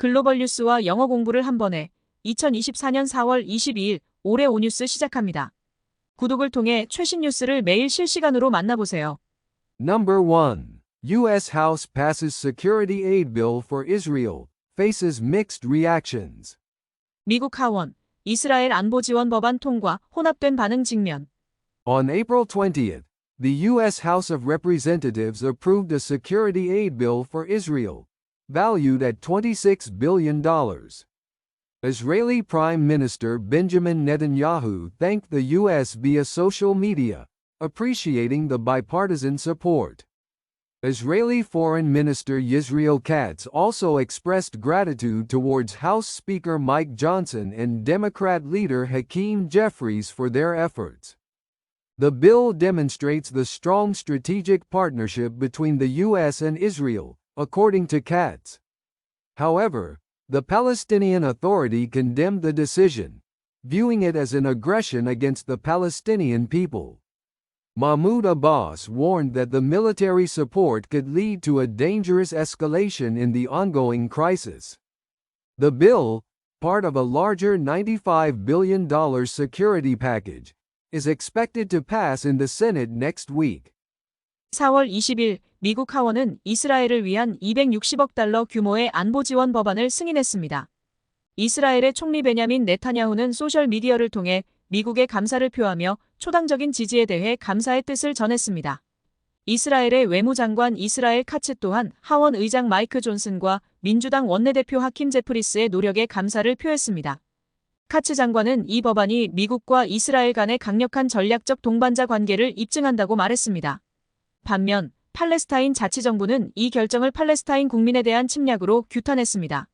글로벌 뉴스와 영어 공부를 한 번에 2024년 4월 22일 올해 오뉴스 시작합니다. 구독을 통해 최신 뉴스를 매일 실시간으로 만나보세요. Number 1. U.S. House passes Security Aid Bill for Israel, faces mixed reactions. 미국 하원, 이스라엘 안보 지원 법안 통과, 혼합된 반응 직면. On April 20th, the U.S. House of Representatives approved a security aid bill for Israel, valued at $26 billion. Israeli Prime Minister Benjamin Netanyahu thanked the U.S. via social media, appreciating the bipartisan support. Israeli Foreign Minister Yisrael Katz also expressed gratitude towards House Speaker Mike Johnson and Democrat leader Hakeem Jeffries for their efforts. The bill demonstrates the strong strategic partnership between the U.S. and Israel, according to Katz. However, the Palestinian Authority condemned the decision, viewing it as an aggression against the Palestinian people. Mahmoud Abbas warned that the military support could lead to a dangerous escalation in the ongoing crisis. The bill, part of a larger $95 billion security package, is expected to pass in the Senate next week. 4월 20일 미국 하원은 이스라엘을 위한 260억 달러 규모의 안보 지원 법안을 승인했습니다. 이스라엘의 총리 베냐민 네타냐후는 소셜미디어를 통해 미국에 감사를 표하며 초당적인 지지에 대해 감사의 뜻을 전했습니다. 이스라엘의 외무장관 이스라엘 카츠 또한 하원 의장 마이크 존슨과 민주당 원내대표 하킴 제프리스의 노력에 감사를 표했습니다. 카츠 장관은 이 법안이 미국과 이스라엘 간의 강력한 전략적 동반자 관계를 입증한다고 말했습니다. 반면 팔레스타인 자치정부는 이 결정을 팔레스타인 국민에 대한 침략으로 규탄했습니다.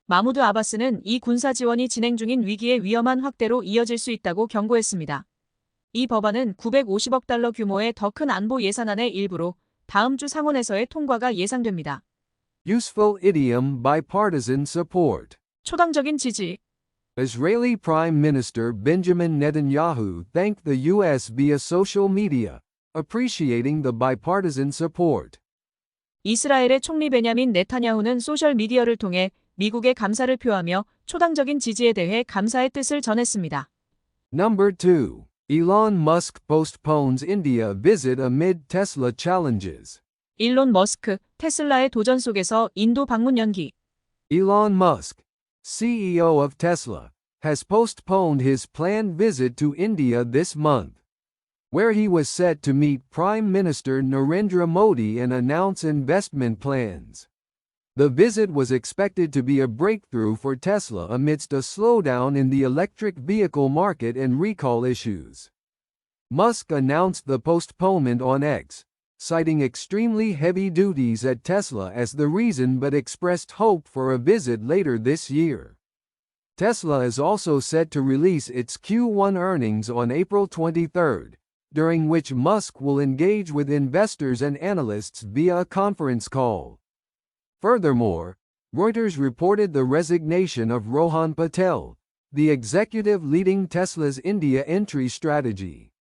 마무드 아바스는 이 군사 지원이 진행 중인 위기의 위험한 확대로 이어질 수 있다고 경고했습니다. 이 법안은 950억 달러 규모의 더 큰 안보 예산안의 일부로 다음 주 상원에서의 통과가 예상됩니다. Useful idiom bipartisan support. 초당적인 지지. Israeli Prime Minister Benjamin Netanyahu thanked the U.S. via social media, appreciating the bipartisan support. 이스라엘의 총리 베냐민 네타냐후는 소셜미디어를 통해 미국에 감사를 표하며 초당적인 지지에 대해 감사의 뜻을 전했습니다. Number 2. Elon Musk postpones India visit amid Tesla challenges. 일론 머스크, 테슬라의 도전 속에서 인도 방문 연기. Elon Musk, CEO of Tesla, has postponed his planned visit to India this month, where he was set to meet Prime Minister Narendra Modi and announce investment plans. The visit was expected to be a breakthrough for Tesla amidst a slowdown in the electric vehicle market and recall issues. Musk announced the postponement on X, citing extremely heavy duties at Tesla as the reason but expressed hope for a visit later this year. Tesla is also set to release its Q1 earnings on April 23, during which Musk will engage with investors and analysts via a conference call. Furthermore, Reuters reported the resignation of Rohan Patel, the executive leading Tesla's India entry strategy.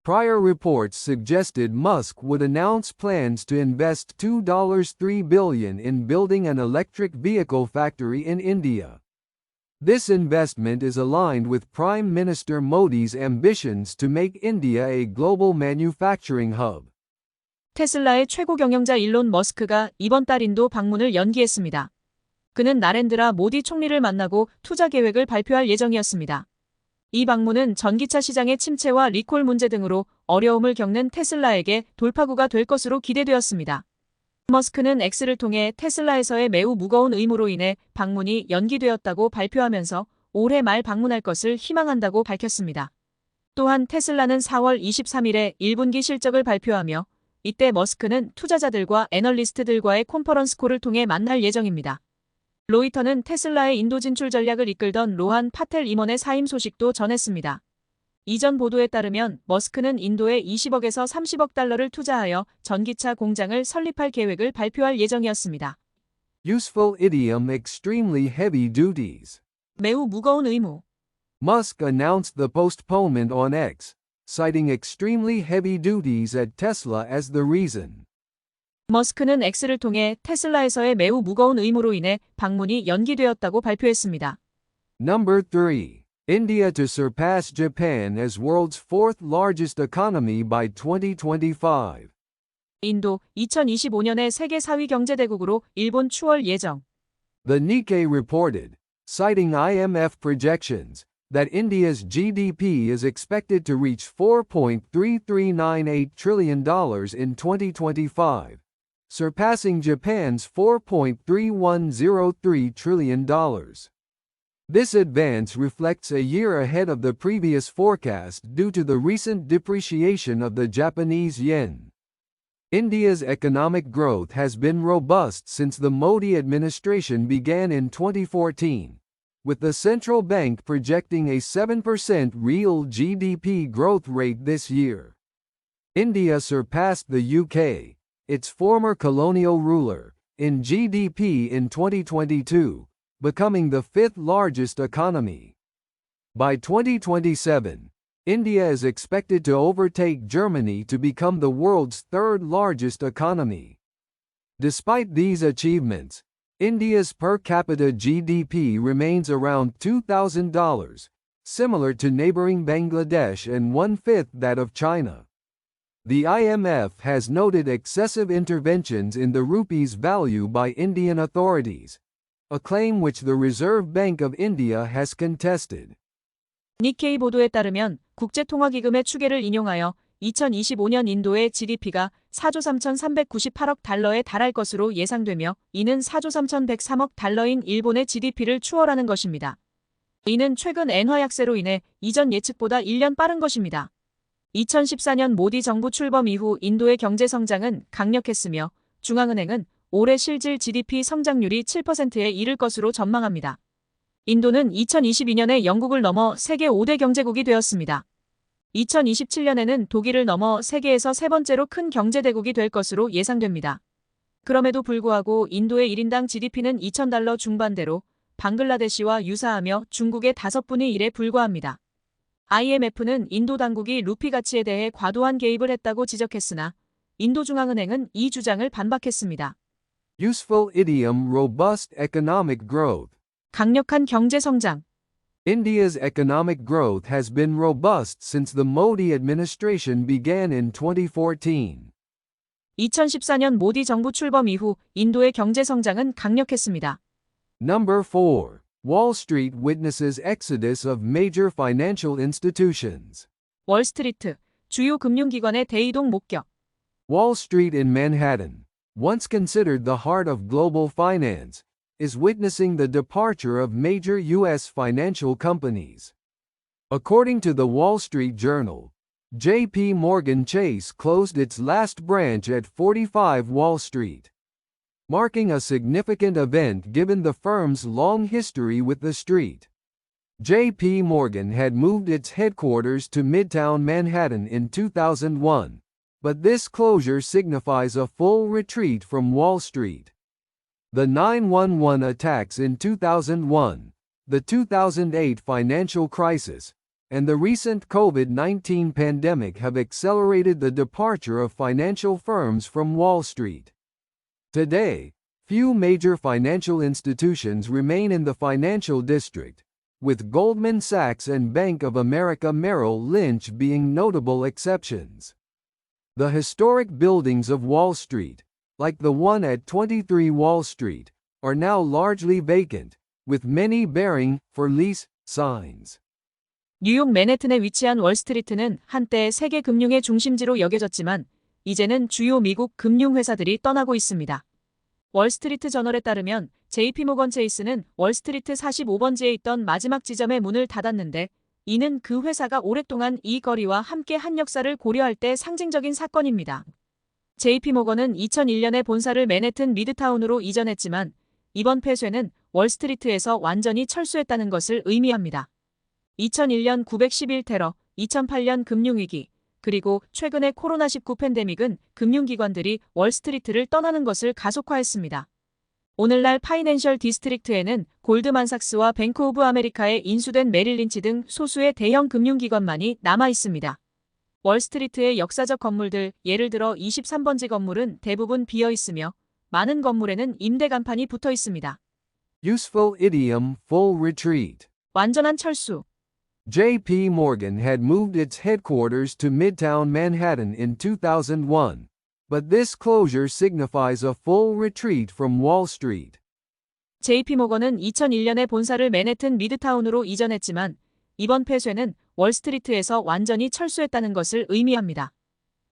Prior reports suggested Musk would announce plans to invest $2.3 billion in building an electric vehicle factory in India. This investment is aligned with Prime Minister Modi's ambitions to make India a global manufacturing hub. 테슬라의 최고 경영자 일론 머스크가 이번 달 인도 방문을 연기했습니다. 그는 나렌드라 모디 총리를 만나고 투자 계획을 발표할 예정이었습니다. 이 방문은 전기차 시장의 침체와 리콜 문제 등으로 어려움을 겪는 테슬라에게 돌파구가 될 것으로 기대되었습니다. 머스크는 X를 통해 테슬라에서의 매우 무거운 의무로 인해 방문이 연기되었다고 발표하면서 올해 말 방문할 것을 희망한다고 밝혔습니다. 또한 테슬라는 4월 23일에 1분기 실적을 발표하며 이때 머스크는 투자자들과 애널리스트들과의 컨퍼런스 콜을 통해 만날 예정입니다. 로이터는 테슬라의 인도 진출 전략을 이끌던 로한 파텔 임원의 사임 소식도 전했습니다. 이전 보도에 따르면 머스크는 인도에 20억에서 30억 달러를 투자하여 전기차 공장을 설립할 계획을 발표할 예정이었습니다. Useful idiom extremely heavy duties. 매우 무거운 의무. Musk announced the postponement on X, citing extremely heavy duties at Tesla as the reason. 머스크는 X를 통해 테슬라에서의 매우 무거운 의무로 인해 방문이 연기되었다고 발표했습니다. Number 3. India to surpass Japan as world's fourth largest economy by 2025. 인도 2025년에 세계 4위 경제대국으로 일본 추월 예정. The Nikkei reported, citing IMF projections, that India's GDP is expected to reach $4.3398 trillion in 2025, surpassing Japan's $4.3103 trillion. This advance reflects a year ahead of the previous forecast due to the recent depreciation of the Japanese yen. India's economic growth has been robust since the Modi administration began in 2014, with the central bank projecting a 7% real GDP growth rate this year. India surpassed the UK, its former colonial ruler, in GDP in 2022, becoming the fifth largest economy. By 2027, India is expected to overtake Germany to become the world's third largest economy. Despite these achievements, India's per capita GDP remains around $2,000, similar to neighboring Bangladesh and one-fifth that of China. The IMF has noted excessive interventions in the rupee's value by Indian authorities, a claim which the Reserve Bank of India has contested. 니케이 보도에 따르면 국제통화기금의 추계를 인용하여 2025년 인도의 GDP가 4조 3,398억 달러에 달할 것으로 예상되며 이는 4조 3,103억 달러인 일본의 GDP를 추월하는 것입니다. 이는 최근 엔화 약세로 인해 이전 예측보다 1년 빠른 것입니다. 2014년 모디 정부 출범 이후 인도의 경제 성장은 강력했으며 중앙은행은 올해 실질 GDP 성장률이 7%에 이를 것으로 전망합니다. 인도는 2022년에 영국을 넘어 세계 5대 경제국이 되었습니다. 2027년에는 독일을 넘어 세계에서 세 번째로 큰 경제대국이 될 것으로 예상됩니다. 그럼에도 불구하고 인도의 1인당 GDP는 2,000달러 중반대로 방글라데시와 유사하며 중국의 5분의 1에 불과합니다. IMF는 인도 당국이 루피 가치에 대해 과도한 개입을 했다고 지적했으나 인도 중앙은행은 이 주장을 반박했습니다. Useful idiom robust economic growth. 강력한 경제 성장. India's economic growth has been robust since the Modi administration began in 2014. 2014년 모디 정부 출범 이후 인도의 경제 성장은 강력했습니다. Number 4. Wall Street witnesses exodus of major financial institutions. 월스트리트, 주요 금융기관의 대이동 목격. Wall Street in Manhattan, once considered the heart of global finance, is witnessing the departure of major U.S. financial companies. According to the Wall Street Journal, J.P. Morgan Chase closed its last branch at 45 Wall Street, marking a significant event given the firm's long history with the street. J.P. Morgan had moved its headquarters to Midtown Manhattan in 2001, but this closure signifies a full retreat from Wall Street. The 9/11 attacks in 2001, the 2008 financial crisis, and the recent COVID-19 pandemic have accelerated the departure of financial firms from Wall Street. Today, few major financial institutions remain in the financial district, with Goldman Sachs and Bank of America Merrill Lynch being notable exceptions. The historic buildings of Wall Street, like the one at 23 Wall Street, are now largely vacant, with many bearing "for lease" signs. 뉴욕 맨해튼에 위치한 월스트리트는 한때 세계 금융의 중심지로 여겨졌지만 이제는 주요 미국 금융회사들이 떠나고 있습니다. 월스트리트 저널에 따르면 JP모건 체이스는 월스트리트 45번지에 있던 마지막 지점의 문을 닫았는데 이는 그 회사가 오랫동안 이 거리와 함께 한 역사를 고려할 때 상징적인 사건입니다. JP모건은 2001년에 본사를 맨해튼 미드타운으로 이전했지만 이번 폐쇄는 월스트리트에서 완전히 철수했다는 것을 의미합니다. 2001년 911 테러, 2008년 금융위기, 그리고 최근의 코로나19 팬데믹은 금융기관들이 월스트리트를 떠나는 것을 가속화했습니다. 오늘날 파이낸셜 디스트릭트에는 골드만삭스와 뱅크 오브 아메리카에 인수된 메릴 린치 등 소수의 대형 금융기관만이 남아 있습니다. 월스트리트의 역사적 건물들, 예를 들어 23번지 건물은 대부분 비어 있으며 많은 건물에는 임대 간판이 붙어 있습니다. Useful idiom full retreat. 완전한 철수. J.P. Morgan had moved its headquarters to Midtown Manhattan in 2001, but this closure signifies a full retreat from Wall Street. JP모건은 2001년에 본사를 맨해튼 미드타운으로 이전했지만 이번 폐쇄는 월스트리트에서 완전히 철수했다는 것을 의미합니다.